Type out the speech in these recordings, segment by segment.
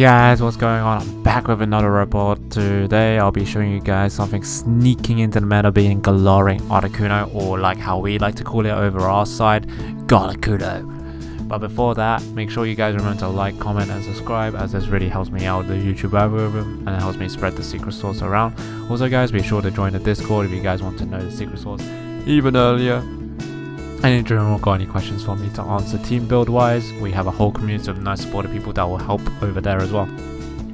Hey guys, what's going on? I'm back with another report. Today I'll be showing you guys something sneaking into the meta, being Galarian Articuno, or like how we like to call it over our side, Galaricuno. But before that, make sure you guys remember to like, comment and subscribe, as this really helps me out with the YouTube algorithm and it helps me spread the secret sauce around. Also guys, be sure to join the Discord if you guys want to know the secret sauce even earlier. And in general, got any questions for me to answer team build wise, we have a whole community of nice supportive people that will help over there as well.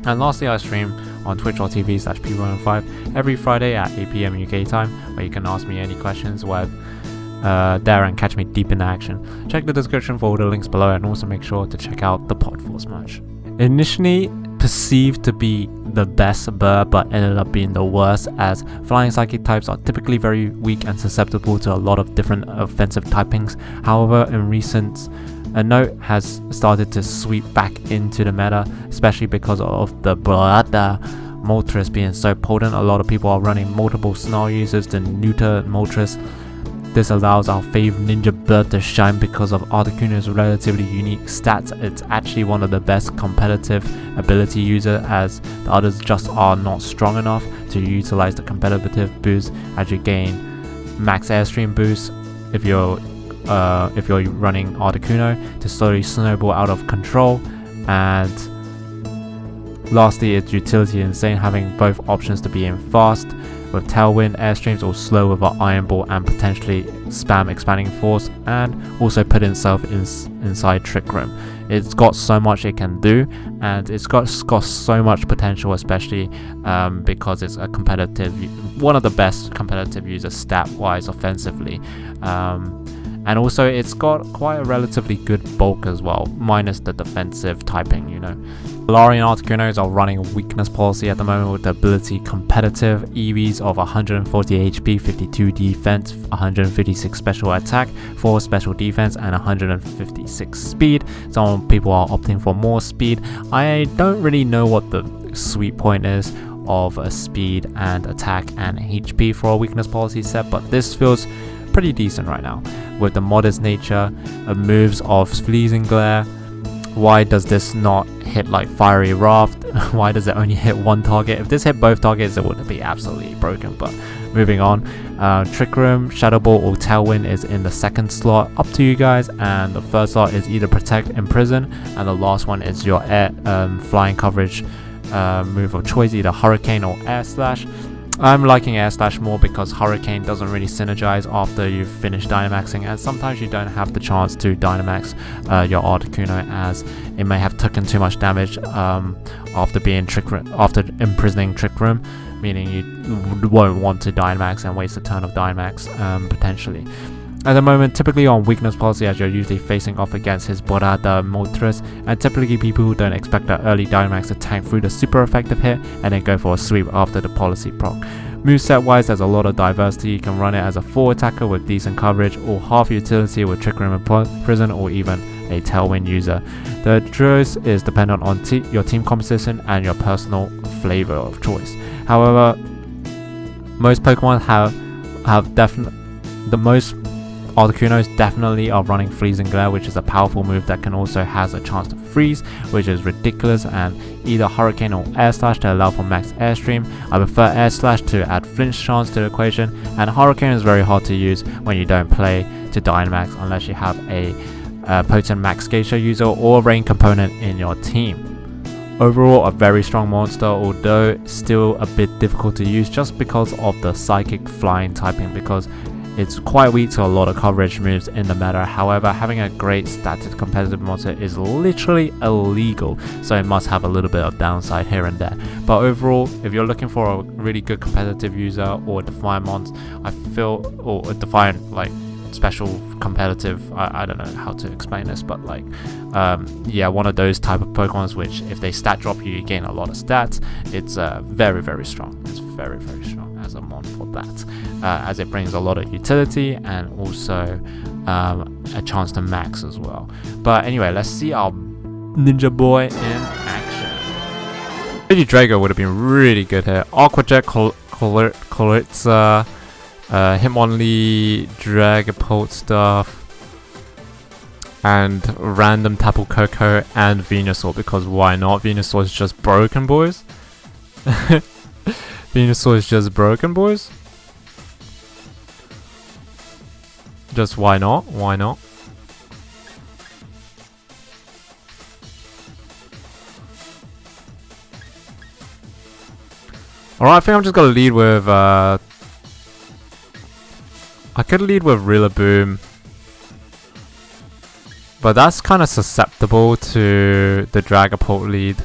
And lastly, I stream on twitch.tv/p105 every Friday at 8 PM UK time, where you can ask me any questions there and catch me deep in the action. Check the description for all the links below, and also make sure to check out the Podforce merch. Initially perceived to be the best bird, but ended up being the worst, as flying psychic types are typically very weak and susceptible to a lot of different offensive typings. However, in recent, a note has started to sweep back into the meta, especially because of the Brada Moltres being so potent. A lot of people are running multiple Snarl users to neuter Moltres. This allows our fave ninja bird to shine because of Articuno's relatively unique stats. It's actually one of the best competitive ability user, as the others just are not strong enough to utilize the competitive boost, as you gain max airstream boost if you're running Articuno to slowly snowball out of control. And lastly, its utility insane, having both options to be in fast with Tailwind, Airstreams, or slow with an Iron Ball and potentially spam Expanding Force, and also put itself inside Trick Room. It's got so much it can do, and it's got so much potential, especially because it's a one of the best competitive users stat wise offensively. And also it's got quite a relatively good bulk as well, minus the defensive typing, you know. Galarian Articunos are running a weakness policy at the moment with the ability competitive EVs of 140 HP, 52 defense, 156 special attack, 4 special defense and 156 speed. Some people are opting for more speed. I don't really know what the sweet point is of a speed and attack and HP for a weakness policy set, but this feels pretty decent right now with the modest nature of moves of Freezing Glare. Why does this not hit like Fiery Raft? Why does it only hit one target? If this hit both targets, it would be absolutely broken. But moving on, Trick Room, Shadow Ball or Tailwind is in the second slot, up to you guys, and the first slot is either Protect, Imprison, and the last one is your air flying coverage move of choice, either Hurricane or Air Slash. I'm liking Air Slash more because Hurricane doesn't really synergize after you've finished Dynamaxing, and sometimes you don't have the chance to Dynamax your Articuno, as it may have taken too much damage after imprisoning Trick Room, meaning you won't want to Dynamax and waste a turn of Dynamax potentially. At the moment, typically on weakness policy, as you're usually facing off against his Borada Moltres, and typically people who don't expect the early Dynamax to tank through the super effective hit and then go for a sweep after the policy proc. Moveset wise, there's a lot of diversity. You can run it as a 4 attacker with decent coverage, or half utility with Trick Room and Prison, or even a Tailwind user. The choice is dependent on your team composition and your personal flavor of choice. However, most Pokemon most Articunos definitely are running Freezing Glare, which is a powerful move that can also has a chance to freeze, which is ridiculous, and either Hurricane or Air Slash to allow for max Airstream. I prefer Air Slash to add flinch chance to the equation, and Hurricane is very hard to use when you don't play to Dynamax unless you have a potent Max Geisha user or Rain component in your team. Overall, a very strong monster, although still a bit difficult to use just because of the Psychic Flying typing, because it's quite weak to a lot of coverage moves in the meta. However, having a great static competitive monster is literally illegal, so it must have a little bit of downside here and there. But overall, if you're looking for a really good competitive user or a Defiant Mons, I feel, or a Defiant like special competitive, I don't know how to explain this, but like yeah, one of those type of Pokemons which if they stat drop you gain a lot of stats. It's very, very strong. It's very, very strong as a mon for that, as it brings a lot of utility and also a chance to max as well. But anyway, let's see our ninja boy in action. Regidrago would have been really good here. Aqua Jet, Koritza, Hitmonlee, Dragapult stuff. and random Tapu Koko and Venusaur, because why not? Venusaur is just broken, boys. Venusaur is just broken, boys. Just why not? Why not? Alright, I think I'm just gonna lead with I could lead with Rillaboom, but that's kind of susceptible to the Dragapult lead.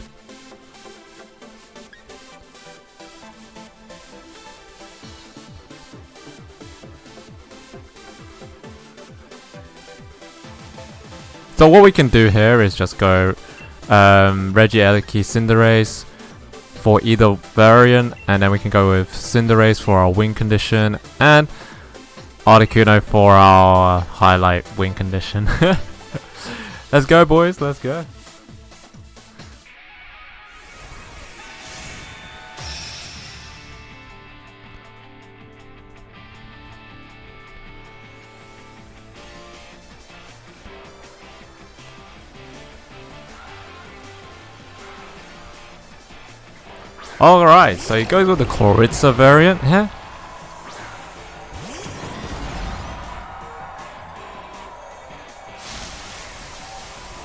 So what we can do here is just go Regieleki Cinderace for either variant, and then we can go with Cinderace for our win condition and Articuno for our highlight win condition. Let's go, boys, let's go. Alright, so he goes with the Koritsa variant here.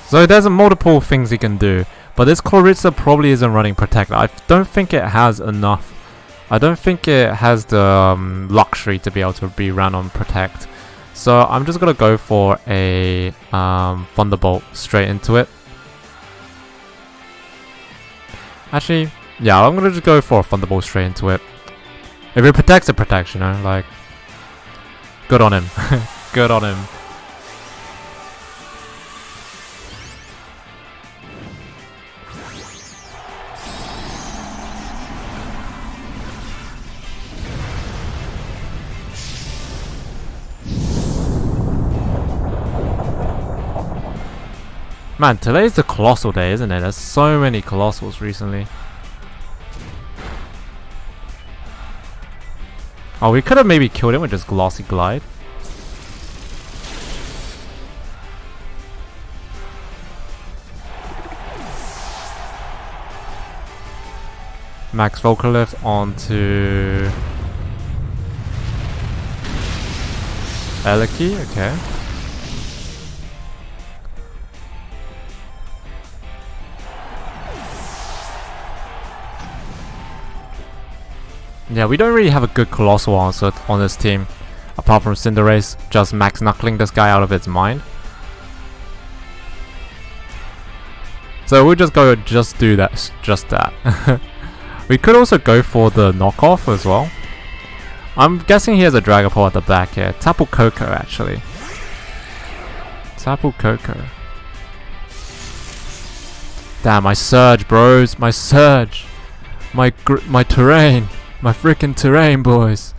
So there's multiple things he can do, but this Koritsa probably isn't running Protect. I don't think it has enough. I don't think it has the luxury to be able to be ran on Protect. So I'm just gonna go for a Thunderbolt straight into it. Actually, yeah, I'm gonna just go for a Thunderbolt straight into it. If it protects, it protects, you know, like, good on him. Good on him. Man, today's the Colossal Day, isn't it? There's so many Colossals recently. Oh, we could have maybe killed him with just Glossy Glide. Max Vocalift onto Rillaboom, okay. Yeah, we don't really have a good Colossal answer on this team, apart from Cinderace just max knuckling this guy out of its mind. So we'll just go just do that, just that. We could also go for the knockoff as well. I'm guessing he has a Dragapult at the back here. Tapu Koko actually. Tapu Koko. Damn, my Surge, bros, my Surge, my terrain. My freaking terrain, boys.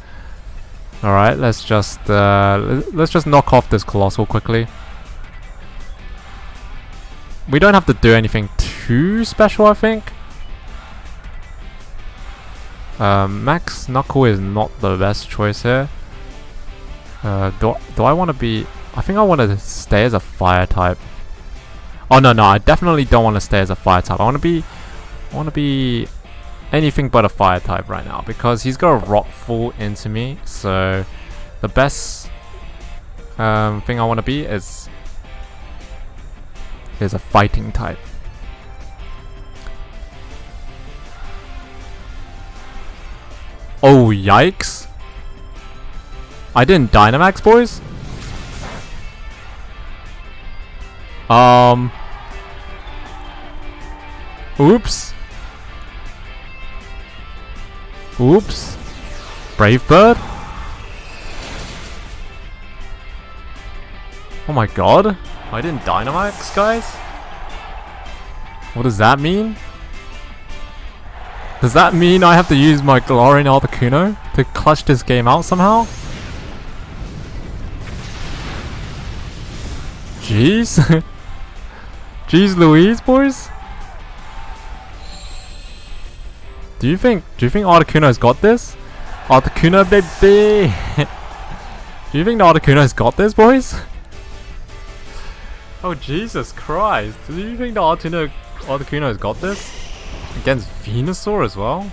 Alright, let's just knock off this Colossal quickly. We don't have to do anything too special, I think. Max Knuckle is not the best choice here. Do I want to be... I think I want to stay as a Fire type. Oh no, I definitely don't want to stay as a Fire type. I want to be anything but a Fire type right now, because he's got a Rock Fall into me. So the best thing I want to be is a fighting type. Oh yikes! I didn't Dynamax, boys. Oops. Oops. Brave Bird? Oh my god. I didn't Dynamax, guys? What does that mean? Does that mean I have to use my Galarian Articuno to clutch this game out somehow? Jeez. Jeez Louise, boys? Do you think Articuno's got this? Articuno, baby! Do you think the Articuno's got this, boys? Oh Jesus Christ! Do you think the Articuno's got this? Against Venusaur as well?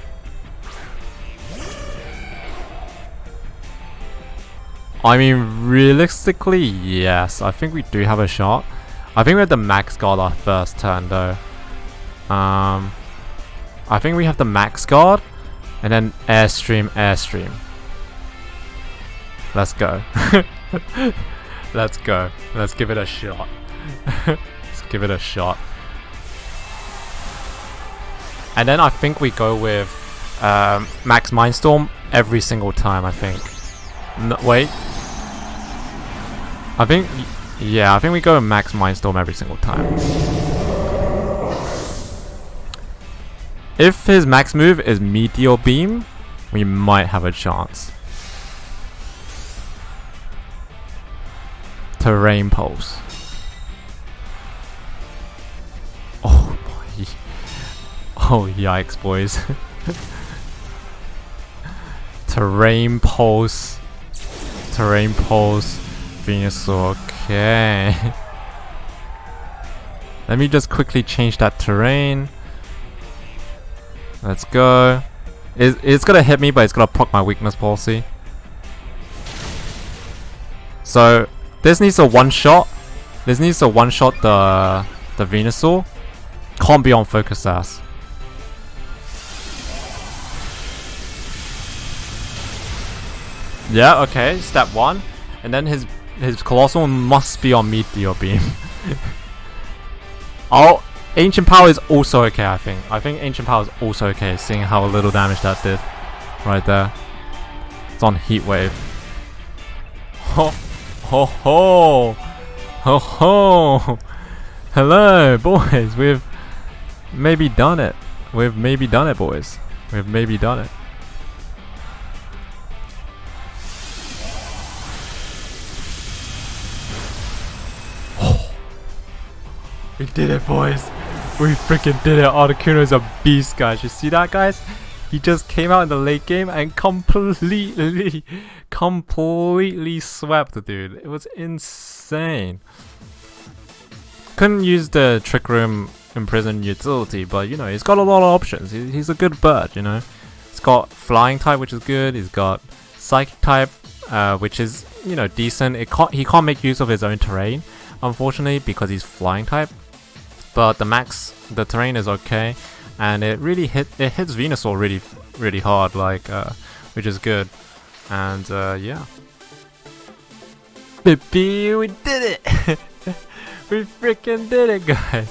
I mean, realistically, yes. I think we do have a shot. I think we have the Max Guard our first turn though. I think we have the Max Guard and then Airstream, Airstream. Let's go. Let's go. Let's give it a shot. Let's give it a shot. And then I think we go with Max Mindstorm every single time, I think. No, wait. I think we go with Max Mindstorm every single time. If his max move is Meteor Beam, we might have a chance. Terrain Pulse. Oh boy. Oh yikes, boys. Terrain Pulse. Terrain Pulse. Venusaur. Okay. Let me just quickly change that terrain. Let's go. It's gonna hit me, but it's gonna proc my weakness policy. So this needs a one shot. This needs to one shot the Venusaur. Can't be on focus sass. Yeah, okay, step one. And then his Colossal must be on Meteor Beam. Oh, Ancient Power is also okay, I think. I think Ancient Power is also okay, seeing how little damage that did. Right there. It's on Heat Wave. Ho ho ho! Ho ho! Hello, boys. We've maybe done it. We've maybe done it, boys. We've maybe done it. We did it, boys. We freaking did it. Articuno's a beast, guys. You see that, guys? He just came out in the late game and completely swept the dude. It was insane. Couldn't use the Trick Room Imprison utility, but you know, he's got a lot of options. He's a good bird, you know. He's got Flying type, which is good. He's got Psychic type, which is, you know, decent. He can't make use of his own terrain, unfortunately, because he's Flying type. But the terrain is okay, and it hits Venusaur really hard, like which is good. And yeah, baby, we did it! We freaking did it, guys!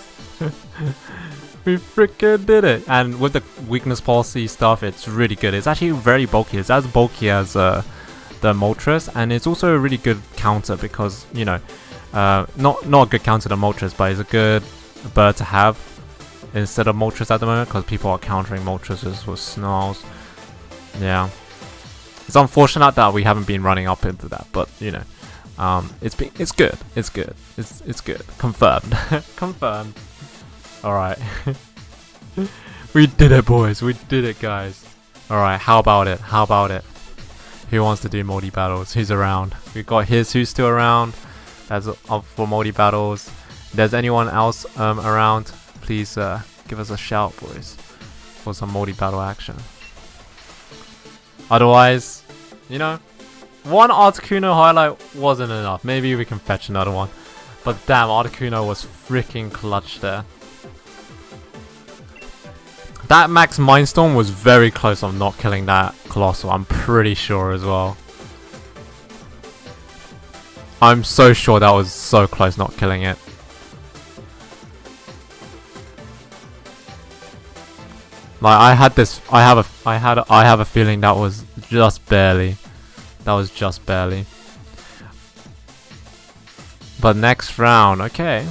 We freaking did it! And with the weakness policy stuff, it's really good. It's actually very bulky. It's as bulky as the Moltres, and it's also a really good counter because, you know, not a good counter to Moltres, but it's a good bird to have instead of Moltres at the moment, because people are countering Moltres with Snarls. Yeah, it's unfortunate that we haven't been running up into that, but you know, it's good. It's good. Confirmed. Confirmed. All right. We did it, boys. We did it, guys. All right. How about it? How about it? Who wants to do multi battles? Who's around? We got who's still around. That's up for multi battles. If there's anyone else around, please give us a shout, boys, for some multi-battle action. Otherwise, you know, one Articuno highlight wasn't enough. Maybe we can fetch another one. But damn, Articuno was freaking clutch there. That Max Mindstorm was very close on not killing that Colossal, I'm pretty sure as well. I'm so sure that was so close not killing it. Like I have a feeling that was just barely. That was just barely. But next round, okay.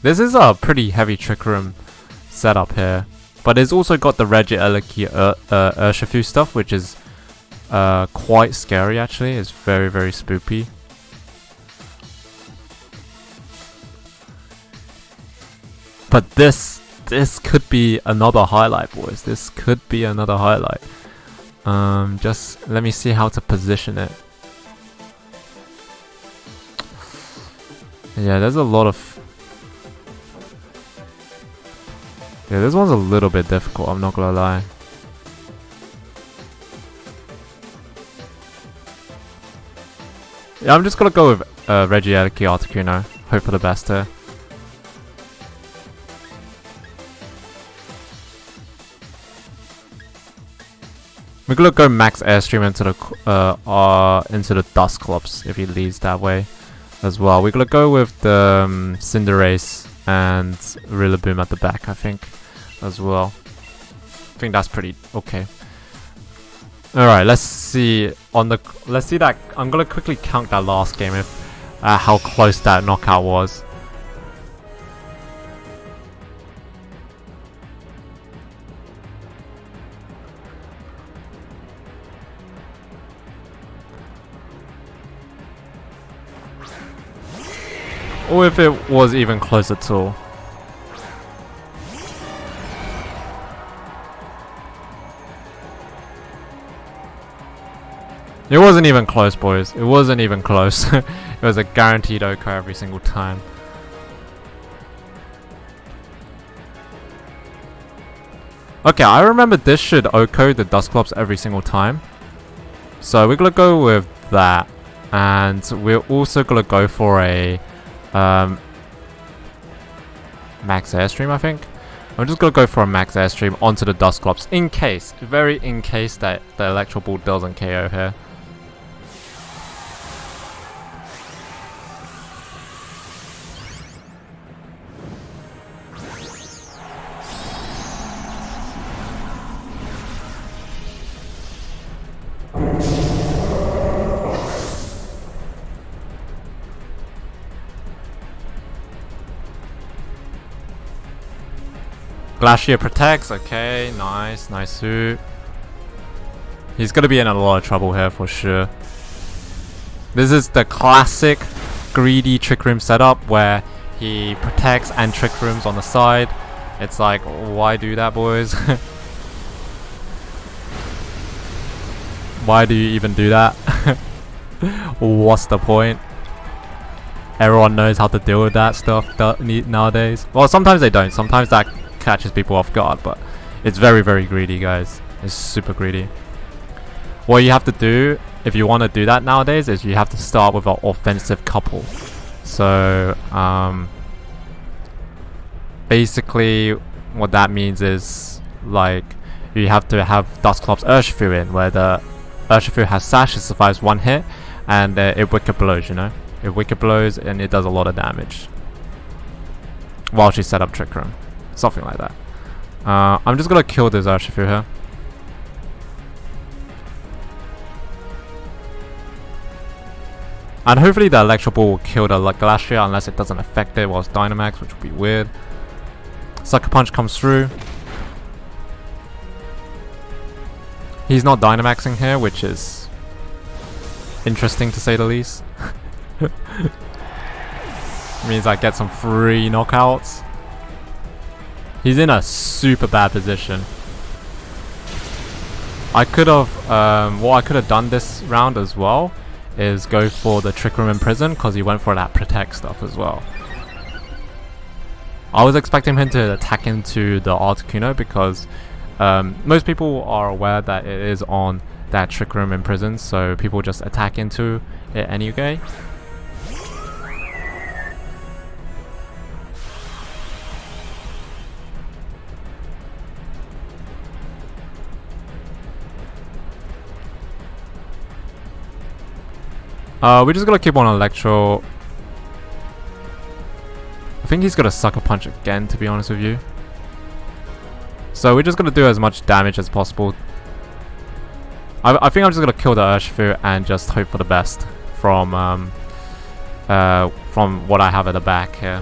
This is a pretty heavy Trick Room setup here. But it's also got the Regieleki Urshifu stuff, which is quite scary actually. It's very, very spoopy. But this could be another highlight, boys. This could be another highlight. Just let me see how to position it. Yeah, there's a lot of Yeah, this one's a little bit difficult, I'm not gonna lie. Yeah, I'm just gonna go with Regieleki Articuno. Hope for the best here. We're gonna go max airstream into the Dusclops if he leads that way as well. We're gonna go with the Cinderace and Rillaboom at the back, I think, as well. I think that's pretty okay. All right, let's see that. I'm gonna quickly count that last game if how close that knockout was. Or if it was even close at all. It wasn't even close, boys. It wasn't even close. It was a guaranteed OHKO every single time. Okay, I remember this should OHKO the Dusclops every single time. So we're gonna go with that. And we're also gonna go for a max airstream, I think. I'm just gonna go for a max airstream onto the Dusclops in case, in case that the Electro Ball doesn't KO here. Glacier protects, okay, nice suit. He's gonna be in a lot of trouble here for sure. This is the classic greedy Trick Room setup where he protects and Trick Rooms on the side. It's like, why do that, boys? Why do you even do that? What's the point? Everyone knows how to deal with that stuff nowadays. Well, sometimes they don't. Sometimes that catches people off guard, but it's very, very greedy, guys. It's super greedy. What you have to do if you want to do that nowadays is you have to start with an offensive couple. So basically what that means is like you have to have Dusclops Urshifu in, where the Urshifu has Sash, it survives one hit, and it Wicked Blows, you know? It Wicked Blows and it does a lot of damage while she set up Trick Room. Something like that. I'm just gonna kill this Urshifu here. And hopefully the Electro Ball will kill the Glacier unless it doesn't affect it while it's Dynamax, which would be weird. Sucker Punch comes through. He's not Dynamaxing here, which is interesting to say the least. Means I get some free knockouts. He's in a super bad position. I could have, what I could have done this round as well is go for the Trick Room Imprison, because he went for that Protect stuff as well. I was expecting him to attack into the Articuno because most people are aware that it is on that Trick Room Imprison, so people just attack into it anyway. We're just gonna keep on Electro. I think he's gonna Sucker Punch again, to be honest with you. So we're just gonna do as much damage as possible. I think I'm just gonna kill the Urshifu and just hope for the best from what I have at the back here.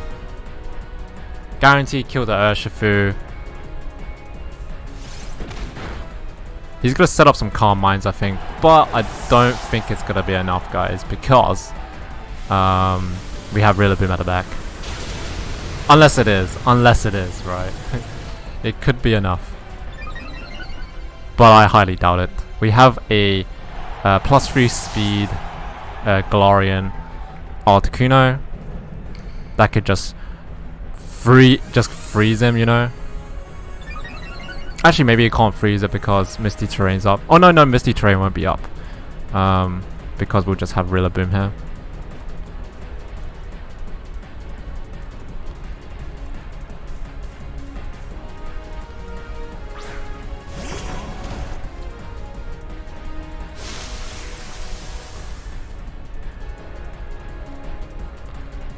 Guarantee kill the Urshifu. He's gonna set up some Calm Minds, I think, but I don't think it's gonna be enough, guys, because we have Rillaboom at the back. Unless it is, right? It could be enough, but I highly doubt it. We have a +3 speed Galarian Articuno that could just freeze him, you know. Actually, maybe it can't freeze it because Misty Terrain's up. Oh no, Misty Terrain won't be up. Because we'll just have Rillaboom here.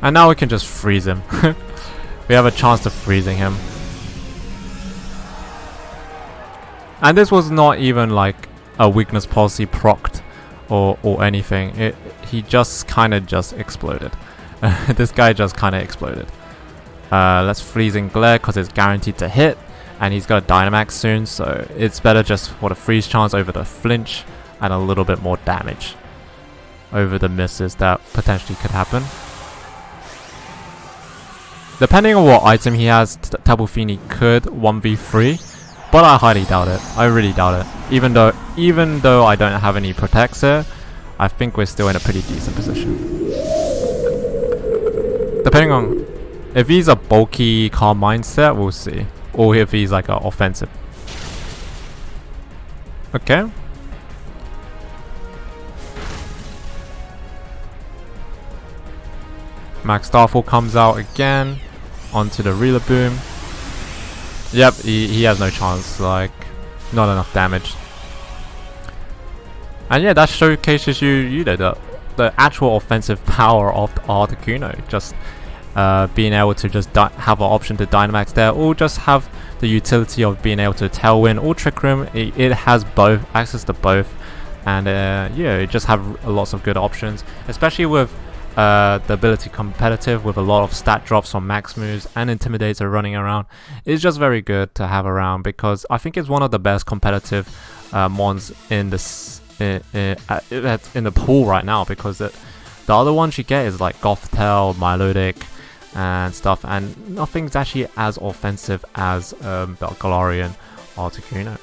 And now we can just freeze him. We have a chance to freezing him. And this was not even like a weakness policy procced or anything. He just kind of just exploded. This guy just kind of exploded. Let's freezing glare because it's guaranteed to hit. And he's got a Dynamax soon, so it's better just for the freeze chance over the flinch and a little bit more damage over the misses that potentially could happen. Depending on what item he has, Tapu Fini could 1v3, but I highly doubt it. I really doubt it. Even though I don't have any protects here, I think we're still in a pretty decent position. Depending on if he's a bulky calm mindset, we'll see, or if he's like an offensive. Okay. Max Starfall comes out again onto the Rillaboom. Yep, he has no chance, like not enough damage. And yeah, that showcases you know, the actual offensive power of the Articuno. Just being able to just have an option to Dynamax there, or just have the utility of being able to Tailwind or Trick Room. It has both, access to both, and yeah, it just have lots of good options, especially with the ability competitive with a lot of stat drops from max moves and Intimidator running around. Is just very good to have around, because I think it's one of the best competitive mons in this in the pool right now, because the other ones you get is like Gothtail, Milotic and stuff, and nothing's actually as offensive as the Galarian Articuno.